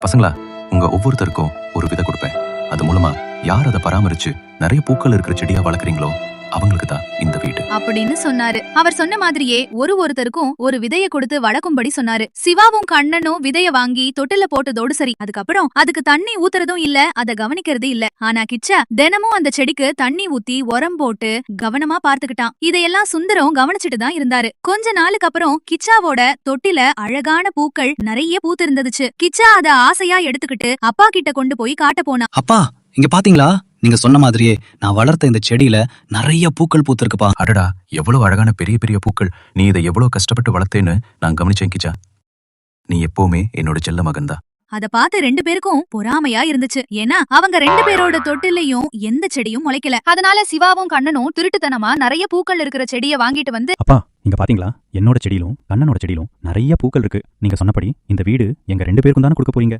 பசங்களா, உங்க ஒவ்வொருத்தருக்கும் ஒரு விதை கொடுப்பேன். அது மூலமா யார் அதை பராமரிச்சு நிறைய பூக்கள் இருக்கிற செடியா வளர்க்குறீங்களோ அவங்களுக்கு தான் இந்த வீடு அப்படின்னு சொன்னாரு. அவர் சொன்ன மாதிரியே ஒருத்தருக்கும் ஒரு விதைய கொடுத்து வளர்க்கும்படி சொன்னாரு. சிவாவும் கண்ணனும் விதைய வாங்கி தொட்டில போட்டதோடு சரி. அதுக்கப்புறம் அதுக்கு தண்ணி ஊத்துறதும் இல்ல, அத கவனிக்கிறது இல்ல. ஆனா கிச்சா தினமும் அந்த செடிக்கு தண்ணி ஊத்தி உரம் போட்டு கவனமா பார்த்துக்கிட்டான். இதையெல்லாம் சுந்தரம் கவனிச்சுட்டு தான் இருந்தாரு. கொஞ்ச நாளுக்கு அப்புறம் கிச்சாவோட தொட்டில அழகான பூக்கள் நிறைய பூத்து இருந்துச்சு. கிச்சா அத ஆசையா எடுத்துக்கிட்டு அப்பா கிட்ட கொண்டு போய் காட்ட போனா. அப்பா, இங்க பாத்தீங்களா? நீங்க சொன்ன மாதிரியே நான் வளர்த்த இந்த செடியில நிறைய பூக்கள் பூத்திருக்குப்பா. அடடா, எவ்வளவு அழகான பெரிய பெரிய பூக்கள். நீ இதை எவ்வளவு கஷ்டப்பட்டு வளர்த்தேன்னு நான் கவனிச்சேன் கிச்சா. நீ எப்பவுமே என்னோட செல்ல மகன்தா. அத பார்த்து 2 பேருக்கும் பொறாமையா இருந்துச்சு. ஏன்னா அவங்க 2 பேரோட தொட்டிலையும் எந்த செடியும் முளைக்கல. அதனால சிவாவும் கண்ணனும் திருட்டுத்தனமா நிறைய பூக்கள் இருக்கிற செடிய வாங்கிட்டு வந்து, அப்பா, இங்க பாத்தீங்களா? என்னோட செடியிலும் கண்ணனோட செடியிலும் நிறைய பூக்கள் இருக்கு. நீங்க சொன்னபடி இந்த வீடு எங்க 2 பேருக்கும் தானே கொடுக்க போறீங்க.